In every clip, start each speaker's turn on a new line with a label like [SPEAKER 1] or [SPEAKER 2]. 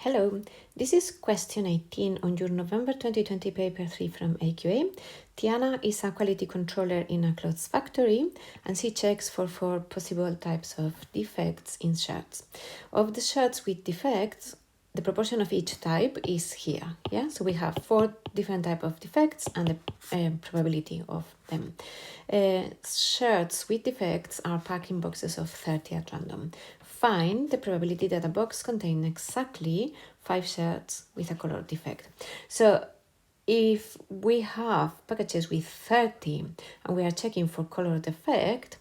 [SPEAKER 1] Hello, this is question 18 on your November 2020 paper 3 from AQA. Tiana is a quality controller in a clothes factory and she checks for 4 possible types of defects in shirts. Of the shirts with defects, the proportion of each type is here. Yeah, so we have 4 different types of defects and the probability of them. Shirts with defects are packed in boxes of 30 at random. Find the probability that a box contains exactly 5 shirts with a color defect. So if we have packages with 30 and we are checking for color defect,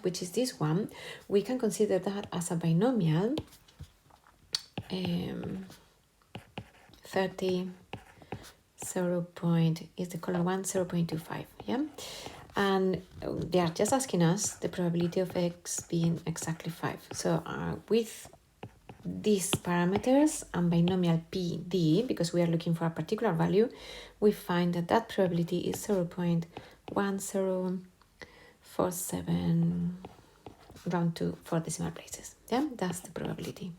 [SPEAKER 1] which is this one, we can consider that as a binomial. 30 is the color one, 0.25, yeah? And they are just asking us the probability of x being exactly 5. So with these parameters and binomial PD, because we are looking for a particular value, we find that that probability is 0.1047 round to 4 decimal places. Yeah, that's the probability.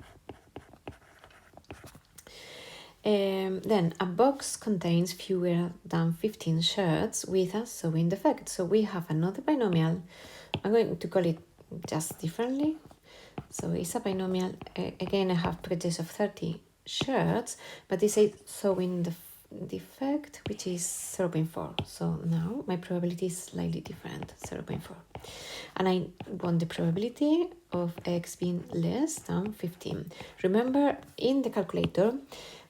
[SPEAKER 1] Then a box contains fewer than 15 shirts with a sewing defect. So we have another binomial. I'm going to call it just differently. So it's a binomial. Again, I have packages of 30 shirts, but this is sewing defect, which is 0.4. So now my probability is slightly different, 0.4. And I want the probability of x being less than 15. Remember, in the calculator,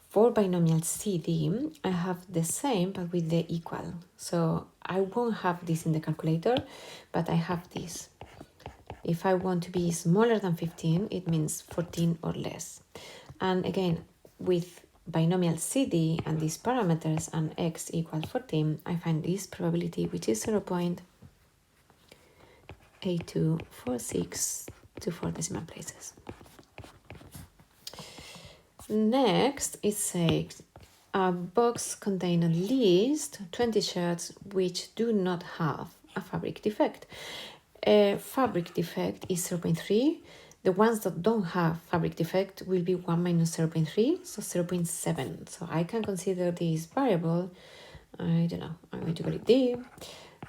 [SPEAKER 1] for binomial CD, I have the same but with the equal. So I won't have this in the calculator, but I have this. If I want to be smaller than 15, it means 14 or less. And again, with binomial CD and these parameters and x equals 14, I find this probability, which is 0.8246 to 4 decimal places. Next, it says a box contains at least 20 shirts which do not have a fabric defect. A fabric defect is 0.3. The ones that don't have fabric defect will be 1 minus 0.3, so 0.7. So I can consider this variable, I don't know, I'm going to call it D.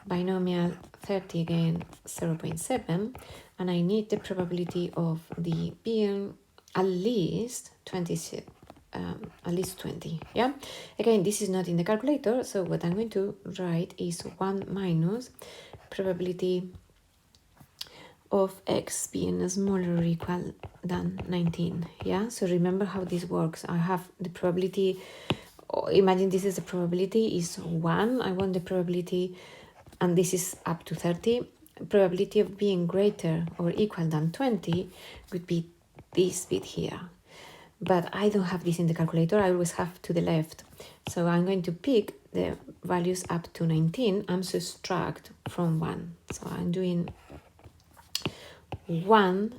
[SPEAKER 1] Binomial 30 again, 0.7. And I need the probability of the being at least 20, yeah? Again, this is not in the calculator, so what I'm going to write is 1 minus probability of x being smaller or equal than 19, yeah? So remember how this works. I have the probability, imagine this is the probability is 1. I want the probability, and this is up to 30. Probability of being greater or equal than 20 would be this bit here. But I don't have this in the calculator. I always have to the left. So I'm going to pick the values up to 19 and subtract from 1. So I'm doing 1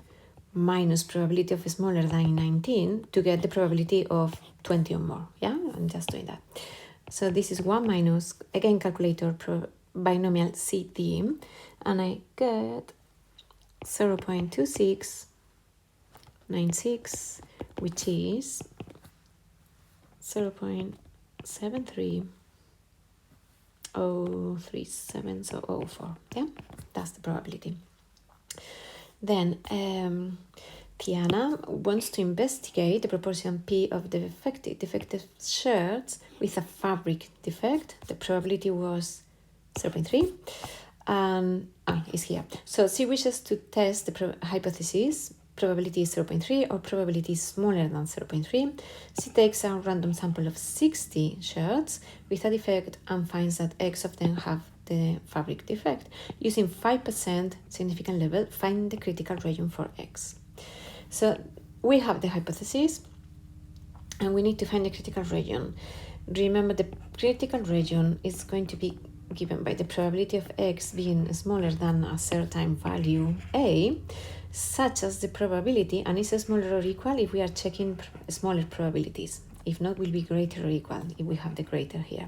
[SPEAKER 1] minus probability of smaller than 19 to get the probability of 20 or more. Yeah, I'm just doing that. So this is 1 minus, again, calculator binomial CD, and I get 0.2696, which is 0.73037, so 04. Yeah, that's the probability. Then Tiana wants to investigate the proportion P of the defective shirts with a fabric defect. The probability was 0.3 and is here. So she wishes to test the hypothesis, probability is 0.3 or probability is smaller than 0.3. She takes a random sample of 60 shirts with a defect and finds that X of them have the fabric defect. Using 5% significant level, find the critical region for X. So we have the hypothesis and we need to find the critical region. Remember, the critical region is going to be given by the probability of X being smaller than a certain value A, such as the probability, and is smaller or equal if we are checking smaller probabilities. If not, will be greater or equal if we have the greater here.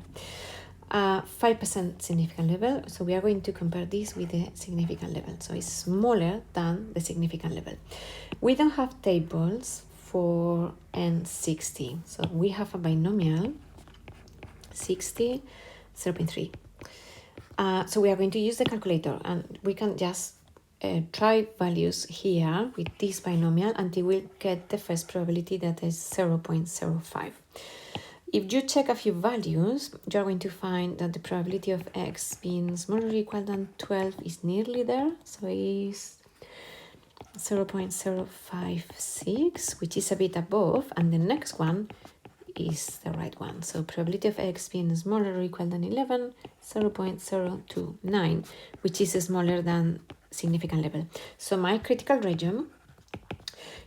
[SPEAKER 1] 5% significant level, so we are going to compare this with the significant level. So it's smaller than the significant level. We don't have tables 4, and 60. So we have a binomial 60, 0.3. So we are going to use the calculator, and we can just try values here with this binomial until we get the first probability, that is 0.05. If you check a few values, you're going to find that the probability of x being smaller or equal than 12 is nearly there. So it's 0.056, which is a bit above, and the next one is the right one. So probability of x being smaller or equal than 11, 0.029, which is smaller than significant level. So my critical region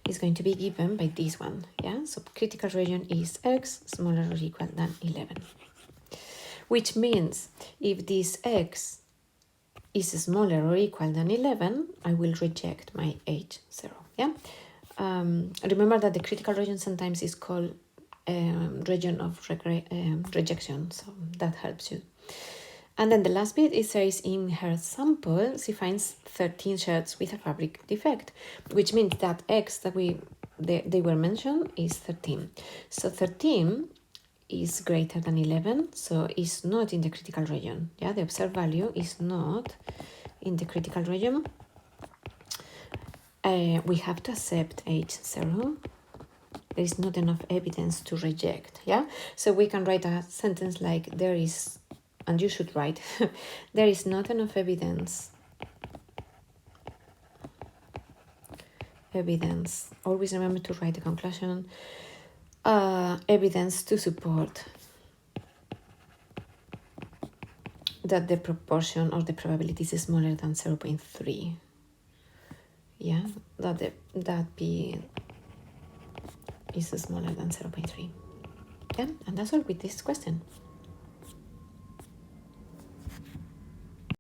[SPEAKER 1] is going to be given by this one. Yeah, so critical region is x smaller or equal than 11, which means if this x is smaller or equal than 11, I will reject my H0. Yeah. Remember that the critical region sometimes is called region of rejection, so that helps you. And then the last bit, it says in her sample she finds 13 shirts with a fabric defect, which means that x that they were mentioned is 13. So 13 is greater than 11, so it's not in the critical region. Yeah, the observed value is not in the critical region. We have to accept H0. There is not enough evidence to reject. Yeah, so we can write a sentence like there is, and you should write, there is not enough evidence. Always remember to write the conclusion. Evidence to support that the proportion or the probability is smaller than 0.3. Yeah, that P is smaller than 0.3. Yeah, and that's all with this question.